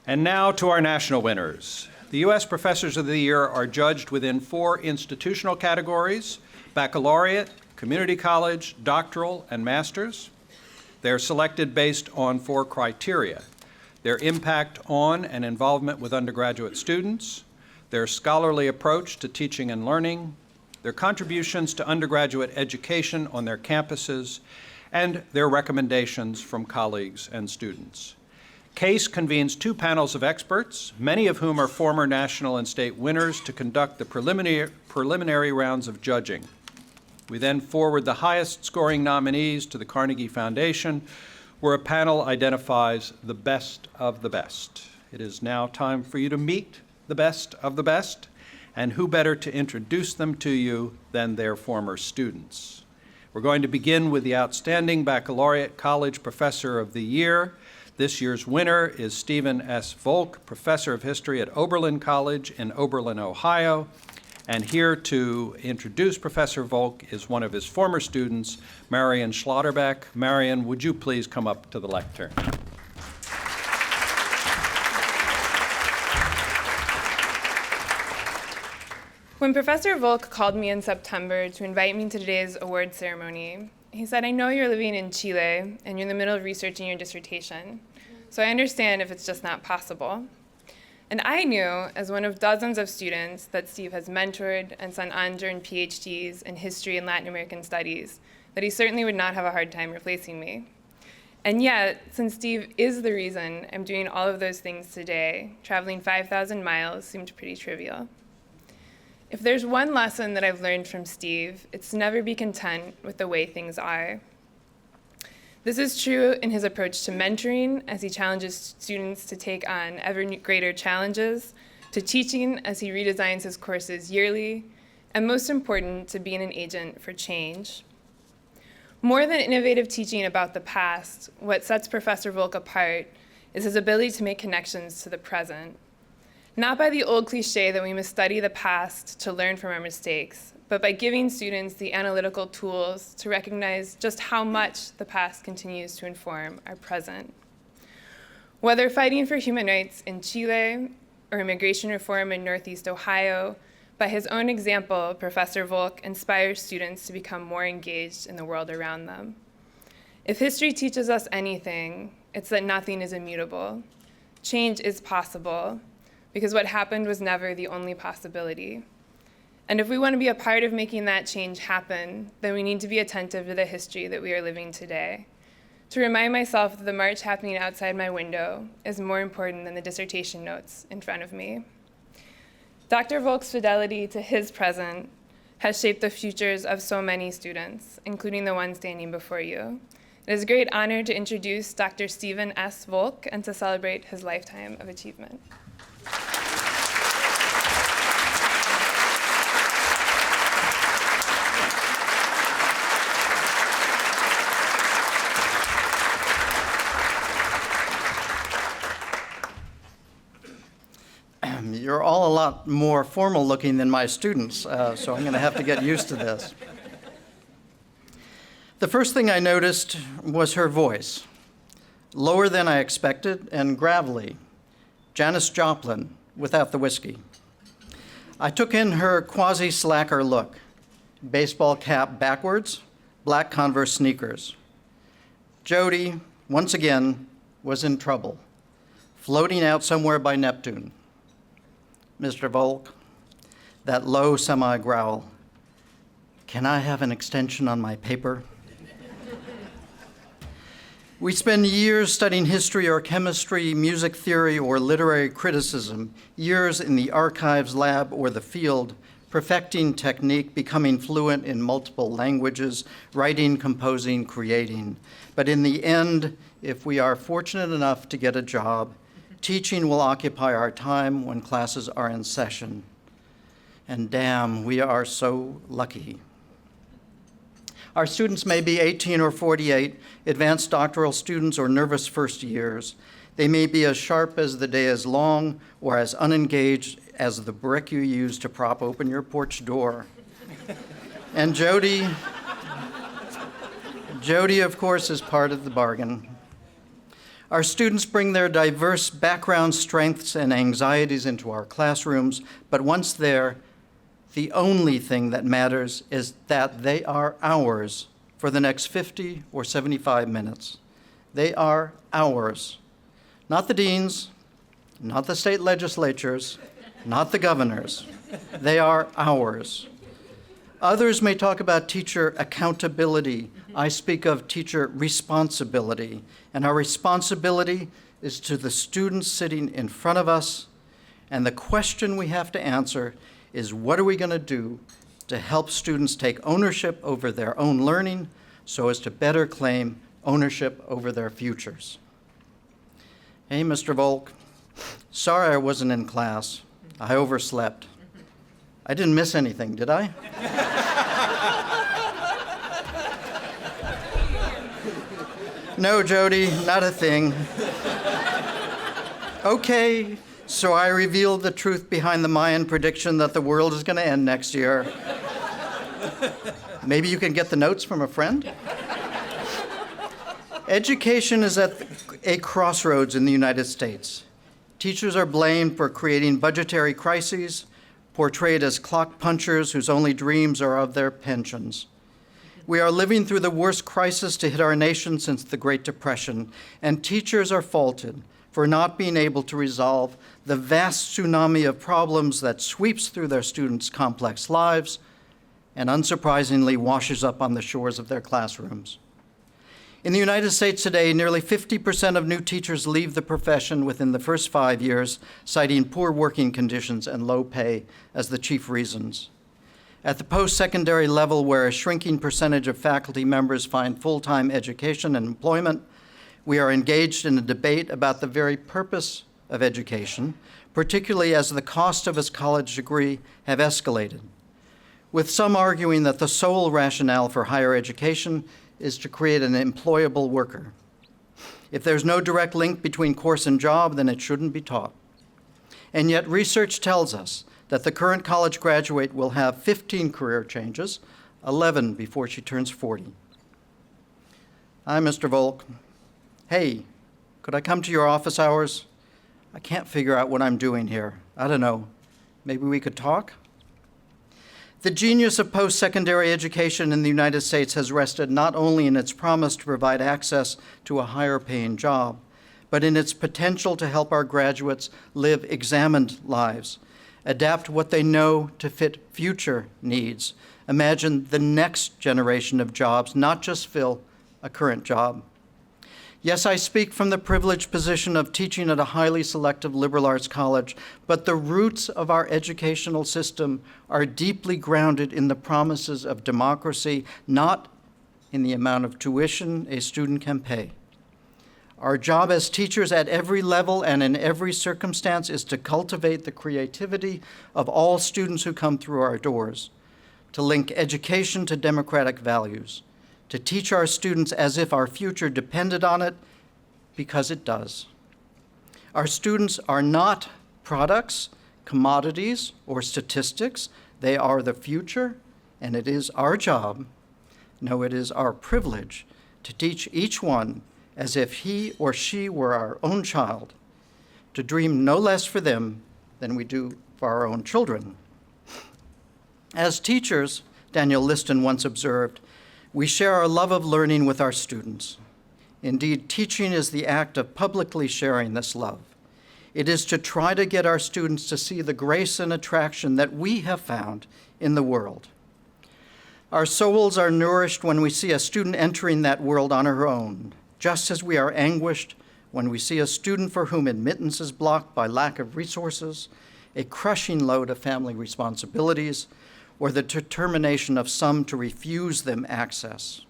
And now to our national winners. The U.S. Professors of the Year are judged within 4 institutional categories: baccalaureate, community college, doctoral, and master's. They're selected based on 4 criteria: their impact on and involvement with undergraduate students, their scholarly approach to teaching and learning, their contributions to undergraduate education on their campuses, and their recommendations from colleagues and students. CASE convenes 2 panels of experts, many of whom are former national and state winners, to conduct the preliminary rounds of judging. We then forward the highest scoring nominees to the Carnegie Foundation, where a panel identifies the best of the best. It is now time for you to meet the best of the best, and who better to introduce them to you than their former students. We're going to begin with the Outstanding Baccalaureate College Professor of the Year. This year's winner is Stephen S. Volk, Professor of History at Oberlin College in Oberlin, Ohio. And here to introduce Professor Volk is one of his former students, Marion Schlotterbeck. Marion, would you please come up to the lectern? When Professor Volk called me in September to invite me to today's award ceremony, he said, "I know you're living in Chile and you're in the middle of researching your dissertation, so I understand if it's just not possible." And I knew, as one of dozens of students that Steve has mentored and sent on to earn PhDs in history and Latin American studies, that he certainly would not have a hard time replacing me. And yet, since Steve is the reason I'm doing all of those things today, traveling 5,000 miles seemed pretty trivial. If there's one lesson that I've learned from Steve, it's to never be content with the way things are. This is true in his approach to mentoring, as he challenges students to take on ever greater challenges, to teaching as he redesigns his courses yearly, and most important, to being an agent for change. More than innovative teaching about the past, what sets Professor Volk apart is his ability to make connections to the present. Not by the old cliche that we must study the past to learn from our mistakes, but by giving students the analytical tools to recognize just how much the past continues to inform our present. Whether fighting for human rights in Chile or immigration reform in Northeast Ohio, by his own example, Professor Volk inspires students to become more engaged in the world around them. If history teaches us anything, it's that nothing is immutable. Change is possible, because what happened was never the only possibility. And if we want to be a part of making that change happen, then we need to be attentive to the history that we are living today. To remind myself that the march happening outside my window is more important than the dissertation notes in front of me. Dr. Volk's fidelity to his present has shaped the futures of so many students, including the one standing before you. It is a great honor to introduce Dr. Stephen S. Volk and to celebrate his lifetime of achievement. You're all a lot more formal looking than my students, so I'm going to have to get used to this. The first thing I noticed was her voice, lower than I expected and gravelly. Janis Joplin without the whiskey. I took in her quasi-slacker look, baseball cap backwards, black Converse sneakers. Jody, once again, was in trouble, floating out somewhere by Neptune. Mr. Volk, that low semi-growl, "Can I have an extension on my paper?" We spend years studying history or chemistry, music theory, or literary criticism, years in the archives lab or the field, perfecting technique, becoming fluent in multiple languages, writing, composing, creating. But in the end, if we are fortunate enough to get a job, teaching will occupy our time when classes are in session. And damn, we are so lucky. Our students may be 18 or 48, advanced doctoral students or nervous first years. They may be as sharp as the day is long or as unengaged as the brick you use to prop open your porch door. And Jody, of course, is part of the bargain. Our students bring their diverse backgrounds, strengths, and anxieties into our classrooms, but once there, the only thing that matters is that they are ours for the next 50 or 75 minutes. They are ours. Not the deans, not the state legislatures, not the governors. They are ours. Others may talk about teacher accountability. I speak of teacher responsibility. And our responsibility is to the students sitting in front of us. And the question we have to answer is, what are we going to do to help students take ownership over their own learning so as to better claim ownership over their futures? Hey, Mr. Volk. Sorry I wasn't in class. I overslept. I didn't miss anything, did I? No, Jody, not a thing. Okay, so I revealed the truth behind the Mayan prediction that the world is going to end next year. Maybe you can get the notes from a friend? Education is at a crossroads in the United States. Teachers are blamed for creating budgetary crises, portrayed as clock punchers whose only dreams are of their pensions. We are living through the worst crisis to hit our nation since the Great Depression, and teachers are faulted for not being able to resolve the vast tsunami of problems that sweeps through their students' complex lives and unsurprisingly washes up on the shores of their classrooms. In the United States today, nearly 50% of new teachers leave the profession within the first 5 years, citing poor working conditions and low pay as the chief reasons. At the post-secondary level, where a shrinking percentage of faculty members find full-time education and employment, we are engaged in a debate about the very purpose of education, particularly as the cost of a college degree have escalated, with some arguing that the sole rationale for higher education is to create an employable worker. If there's no direct link between course and job, then it shouldn't be taught. And yet research tells us that the current college graduate will have 15 career changes, 11 before she turns 40. Hi, Mr. Volk. Hey, could I come to your office hours? I can't figure out what I'm doing here. I don't know. Maybe we could talk? The genius of post-secondary education in the United States has rested not only in its promise to provide access to a higher-paying job, but in its potential to help our graduates live examined lives, adapt what they know to fit future needs, imagine the next generation of jobs, not just fill a current job. Yes, I speak from the privileged position of teaching at a highly selective liberal arts college, but the roots of our educational system are deeply grounded in the promises of democracy, not in the amount of tuition a student can pay. Our job as teachers at every level and in every circumstance is to cultivate the creativity of all students who come through our doors, to link education to democratic values, to teach our students as if our future depended on it, because it does. Our students are not products, commodities, or statistics. They are the future, and it is our job, no, it is our privilege, to teach each one as if he or she were our own child, to dream no less for them than we do for our own children. As teachers, Daniel Liston once observed, we share our love of learning with our students. Indeed, teaching is the act of publicly sharing this love. It is to try to get our students to see the grace and attraction that we have found in the world. Our souls are nourished when we see a student entering that world on her own, just as we are anguished when we see a student for whom admittance is blocked by lack of resources, a crushing load of family responsibilities, or the determination of some to refuse them access.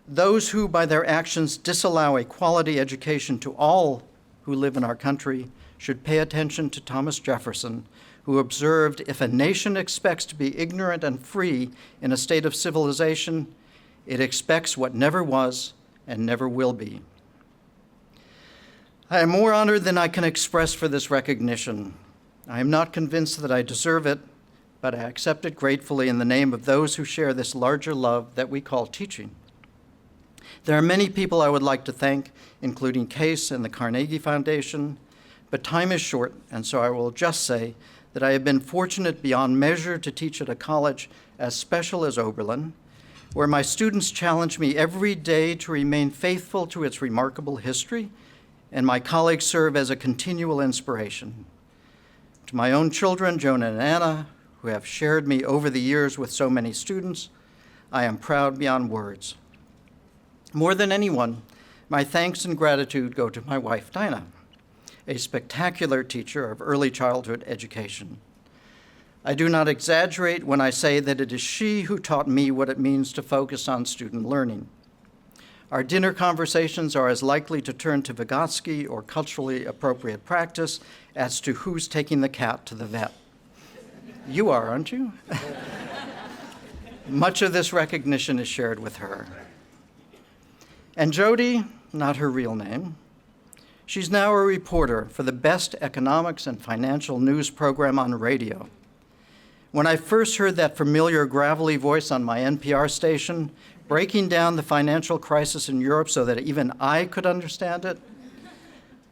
Those who, by their actions, disallow a quality education to all who live in our country should pay attention to Thomas Jefferson, who observed, if a nation expects to be ignorant and free in a state of civilization, it expects what never was and never will be. I am more honored than I can express for this recognition. I am not convinced that I deserve it, but I accept it gratefully in the name of those who share this larger love that we call teaching. There are many people I would like to thank, including Case and the Carnegie Foundation, but time is short, and so I will just say that I have been fortunate beyond measure to teach at a college as special as Oberlin, where my students challenge me every day to remain faithful to its remarkable history, and my colleagues serve as a continual inspiration. To my own children, Jonah and Anna, who have shared me over the years with so many students, I am proud beyond words. More than anyone, my thanks and gratitude go to my wife, Dinah, a spectacular teacher of early childhood education. I do not exaggerate when I say that it is she who taught me what it means to focus on student learning. Our dinner conversations are as likely to turn to Vygotsky or culturally appropriate practice as to who's taking the cat to the vet. You are, aren't you? Much of this recognition is shared with her. And Jody, not her real name, she's now a reporter for the best economics and financial news program on radio. When I first heard that familiar gravelly voice on my NPR station, breaking down the financial crisis in Europe so that even I could understand it,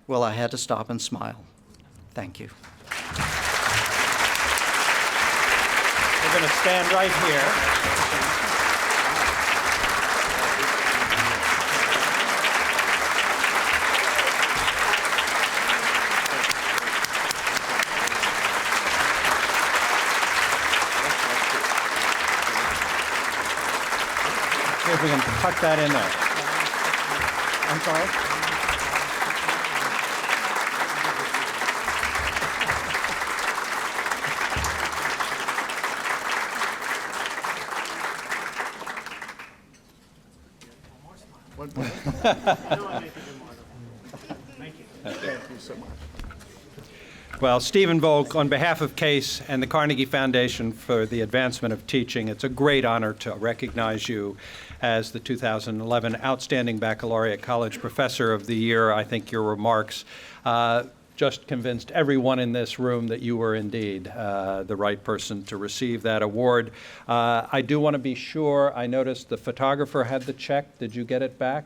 well, I had to stop and smile. Thank you. We're going to stand right here. See if we can tuck that in there. I'm sorry? Well, Stephen Volk, on behalf of CASE and the Carnegie Foundation for the Advancement of Teaching, it's a great honor to recognize you as the 2011 Outstanding Baccalaureate College Professor of the Year. I think your remarks just convinced everyone in this room that you were indeed the right person to receive that award. I do want to be sure, I noticed the photographer had the check. Did you get it back?